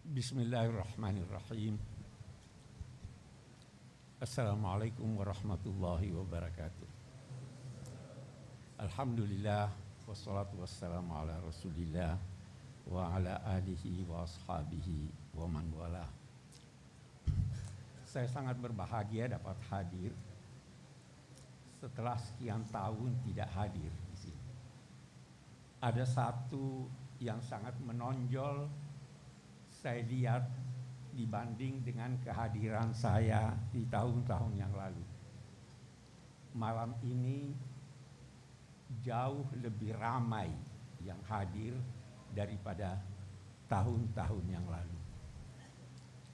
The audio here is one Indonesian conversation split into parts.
Bismillahirrahmanirrahim. Assalamualaikum warahmatullahi wabarakatuh. Alhamdulillah wassalatu wassalamu ala Rasulillah wa ala alihi wa ashabihi wa man wala. Saya sangat berbahagia dapat hadir setelah sekian tahun tidak hadir di sini. Ada satu yang sangat menonjol saya lihat dibanding dengan kehadiran saya di tahun-tahun yang lalu. Malam ini jauh lebih ramai yang hadir daripada tahun-tahun yang lalu.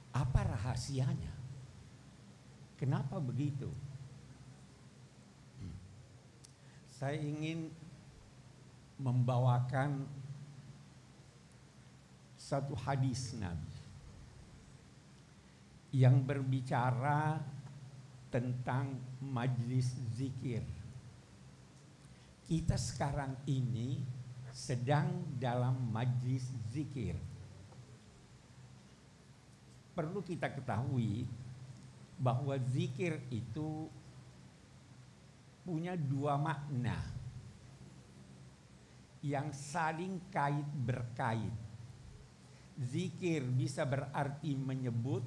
Apa rahasianya? Kenapa begitu? Saya ingin membawakan satu hadis Nabi yang berbicara tentang majlis zikir. Kita sekarang ini sedang dalam majlis zikir. Perlu kita ketahui bahwa zikir itu punya dua makna yang saling kait berkait. Zikir bisa berarti menyebut,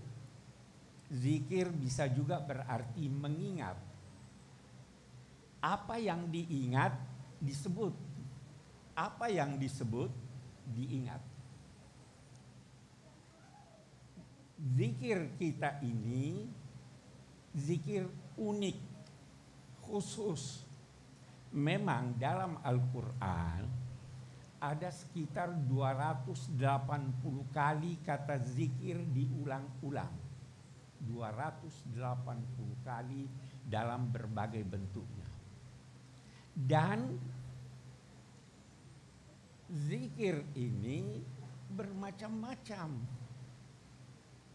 zikir bisa juga berarti mengingat. Apa yang diingat disebut, apa yang disebut diingat. Zikir kita ini zikir unik, khusus. Memang dalam Al-Quran ada sekitar 280 kali kata zikir diulang-ulang. 280 kali dalam berbagai bentuknya. Dan zikir ini bermacam-macam.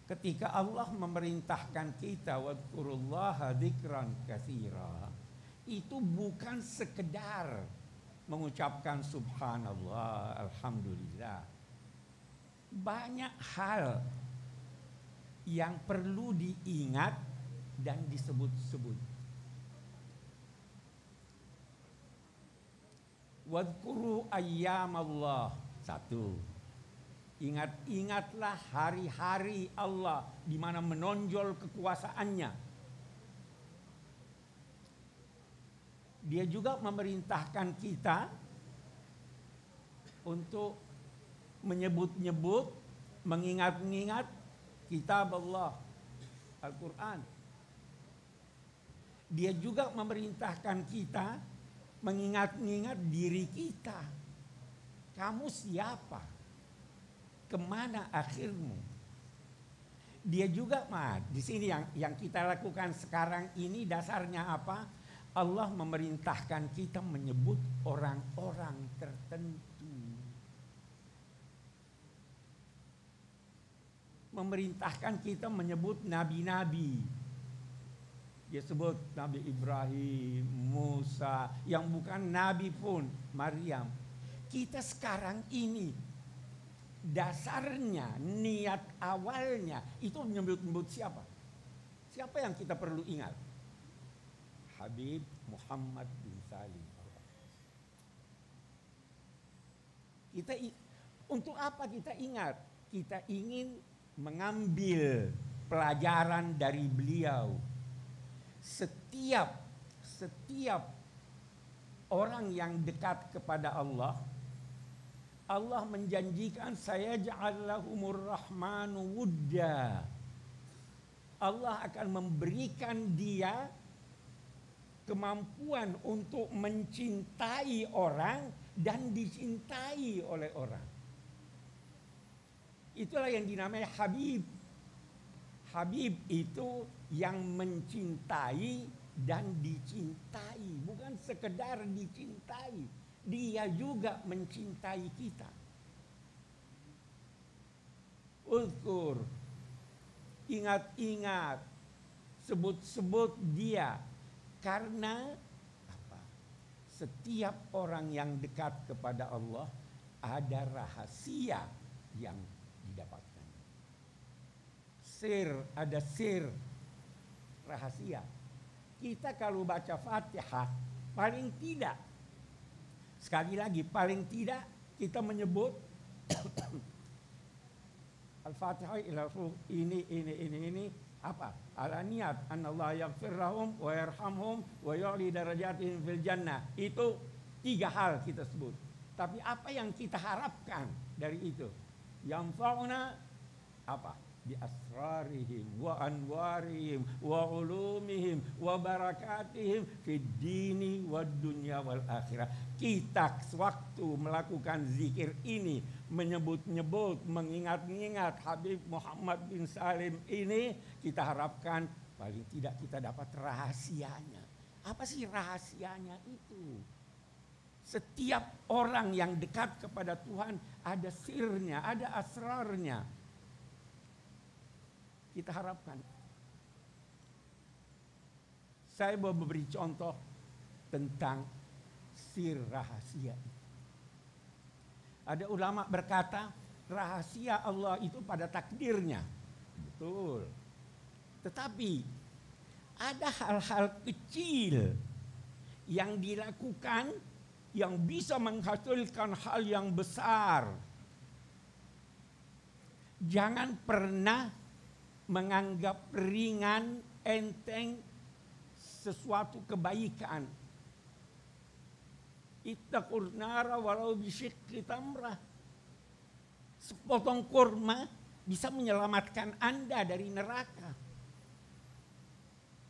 Ketika Allah memerintahkan kita wadhkurullaha dzikran katsira, itu bukan sekedar mengucapkan subhanallah, alhamdulillah. Banyak hal yang perlu diingat dan disebut-sebut. Wadhkuru ayyamallah. Satu, ingat-ingatlah hari-hari Allah di mana menonjol kekuasaannya. Dia juga memerintahkan kita untuk menyebut-nyebut, mengingat-ingat kitab Allah, Al-Quran. Dia juga memerintahkan kita mengingat-ingat diri kita. Kamu siapa? Kemana akhirmu? Dia juga, di sini yang kita lakukan sekarang ini dasarnya apa? Allah memerintahkan kita menyebut orang-orang tertentu. Memerintahkan kita menyebut nabi-nabi. Dia sebut Nabi Ibrahim, Musa, yang bukan nabi pun, Maryam. Kita sekarang ini dasarnya, niat awalnya itu menyebut-nyebut siapa? Siapa yang kita perlu ingat? Habib Muhammad bin Salim. Untuk apa kita ingat? Kita ingin mengambil pelajaran dari beliau. Setiap orang yang dekat kepada Allah, Allah menjanjikan saya ja'allahumur rahmanu wudda. Allah akan memberikan dia kemampuan untuk mencintai orang dan dicintai oleh orang. Itulah yang dinamai Habib. Habib itu yang mencintai dan dicintai, bukan sekedar dicintai, dia juga mencintai kita. Uzkur, ingat-ingat, sebut-sebut dia. Karena apa? Setiap orang yang dekat kepada Allah ada rahasia yang didapatkan. ada sir, rahasia. Kita kalau baca Fatihah, paling tidak, sekali lagi, paling tidak kita menyebut Al-Fatihah ila ini apa? Ala niat anallah yaghfir lahum wa yarhamhum wa yu'li darajatihim fil jannah. Itu 3 hal kita sebut. Tapi apa yang kita harapkan dari itu? Yanfa'una apa? Bi asrarihim wa anwarihim wa ulumihim wa barakatihim fid dini wad dunya wal akhirah. Kita waktu melakukan zikir ini, menyebut-nyebut, mengingat-ingat Habib Muhammad bin Salim ini, kita harapkan paling tidak kita dapat rahasianya. Apa sih rahasianya itu? Setiap orang yang dekat kepada Tuhan ada sirnya, ada asrarnya. Kita harapkan. Saya mau beri contoh tentang sir rahasia. Ada ulama berkata, rahasia Allah itu pada takdirnya. Betul. Tetapi ada hal-hal kecil yang dilakukan yang bisa menghasilkan hal yang besar. Jangan pernah menganggap ringan, enteng sesuatu kebaikan. Ittaqun nara walau bisyikki tamrah. Sepotong kurma bisa menyelamatkan Anda dari neraka.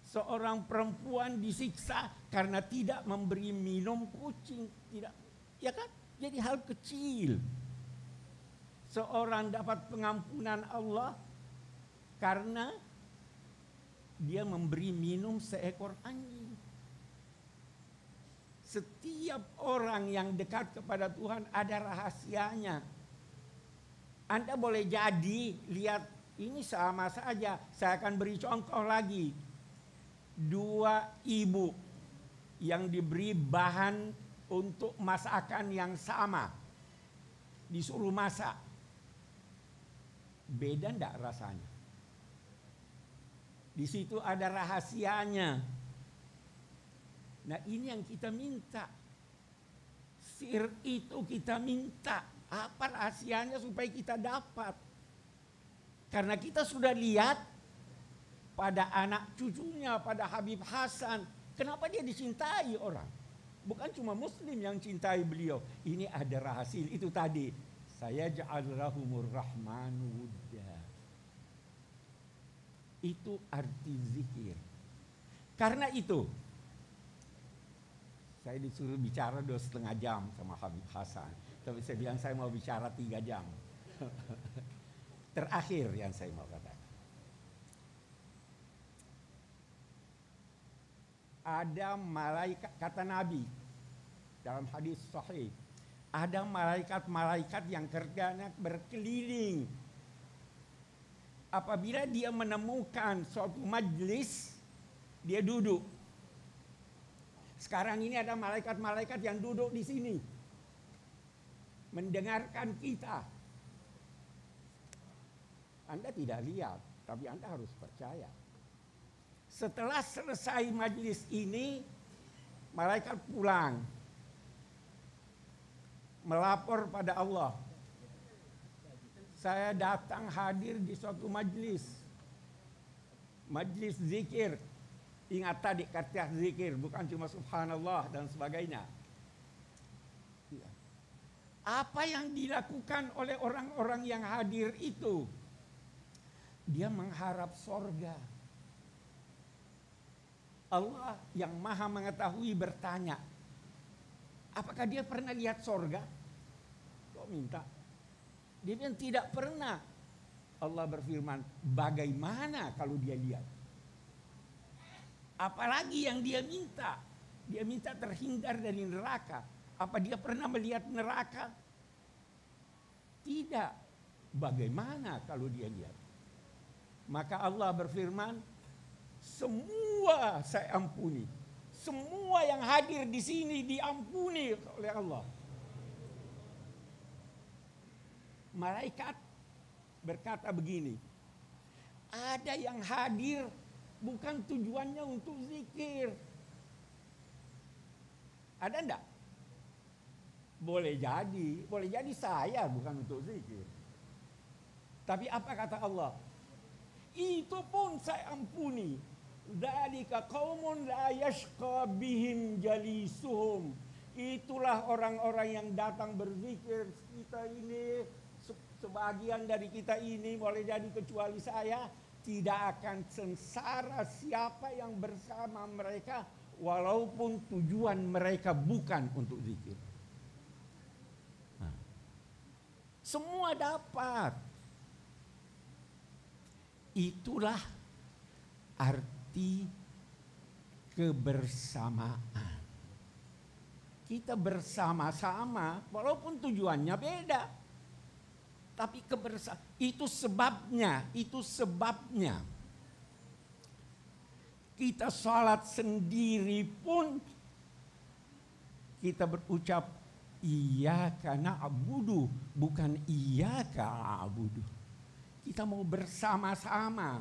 Seorang perempuan disiksa karena tidak memberi minum kucing, tidak, ya kan? Jadi hal kecil. Seorang dapat pengampunan Allah karena dia memberi minum seekor anjing. Setiap orang yang dekat kepada Tuhan ada rahasianya. Anda boleh jadi lihat ini sama saja. Saya akan beri contoh lagi. 2 ibu yang diberi bahan untuk masakan yang sama, disuruh masak. Beda enggak rasanya? Di situ ada rahasianya. Nah, ini yang kita minta. Sir itu kita minta. Apa rahasianya supaya kita dapat? Karena kita sudah lihat pada anak cucunya, pada Habib Hasan. Kenapa dia dicintai orang? Bukan cuma muslim yang cintai beliau. Ini ada rahasia itu tadi. Saya ja'al lahumur rahmanu wudda. Itu arti zikir. Karena itu saya disuruh bicara 2,5 jam sama Habib Hasan. Tapi saya bilang saya mau bicara 3 jam. Terakhir yang saya mau katakan. Ada malaikat, kata Nabi dalam hadis sahih, ada malaikat-malaikat yang kerjanya berkeliling. Apabila dia menemukan suatu majlis, dia duduk. Sekarang ini ada malaikat-malaikat yang duduk di sini, mendengarkan kita. Anda tidak lihat, tapi Anda harus percaya. Setelah selesai majlis ini, malaikat pulang, melapor pada Allah. Saya datang hadir di suatu majlis zikir. Ingat tadi kata zikir, bukan cuma subhanallah dan sebagainya. Apa yang dilakukan oleh orang-orang yang hadir itu? Dia mengharap sorga. Allah yang maha mengetahui bertanya, apakah dia pernah lihat sorga? Kok minta? Dia bilang tidak pernah. Allah berfirman, bagaimana kalau dia lihat? Apalagi yang dia minta? Dia minta terhindar dari neraka. Apa dia pernah melihat neraka? Tidak. Bagaimana kalau dia lihat? Maka Allah berfirman, semua saya ampuni. Semua yang hadir di sini diampuni oleh Allah. Malaikat berkata begini, Ada yang hadir bukan tujuannya untuk zikir. Ada enggak? Boleh jadi saya bukan untuk zikir. Tapi apa kata Allah? Itu pun saya ampuni. Dzalika qaumun la yashqa bihim jalisuhum. Itulah orang-orang yang datang berzikir. Kita ini, sebagian dari kita ini, boleh jadi kecuali saya, tidak akan sengsara siapa yang bersama mereka, walaupun tujuan mereka bukan untuk zikir. Semua dapat. Itulah arti kebersamaan. Kita bersama-sama walaupun tujuannya beda. Tapi itu sebabnya. Kita sholat sendiri pun kita berucap iyyaka na'budu, bukan iyyaka a'budu. Kita mau bersama-sama.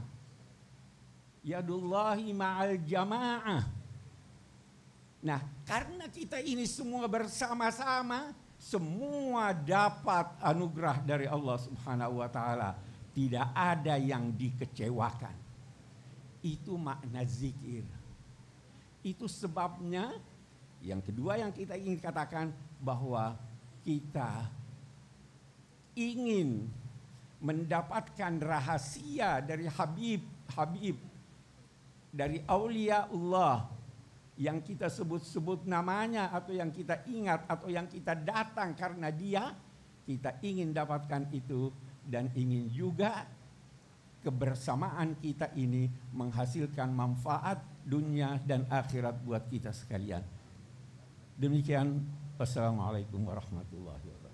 Yadullahi ma'al jamaah. Nah, karena kita ini semua bersama-sama, semua dapat anugerah dari Allah Subhanahu wa taala. Tidak ada yang dikecewakan. Itu makna zikir. Itu sebabnya yang kedua yang kita ingin katakan, bahwa kita ingin mendapatkan rahasia dari Habib, dari aulia Allah yang kita sebut-sebut namanya, atau yang kita ingat, atau yang kita datang karena dia. Kita ingin dapatkan itu, dan ingin juga kebersamaan kita ini menghasilkan manfaat dunia dan akhirat buat kita sekalian. Demikian, wassalamualaikum warahmatullahi wabarakatuh.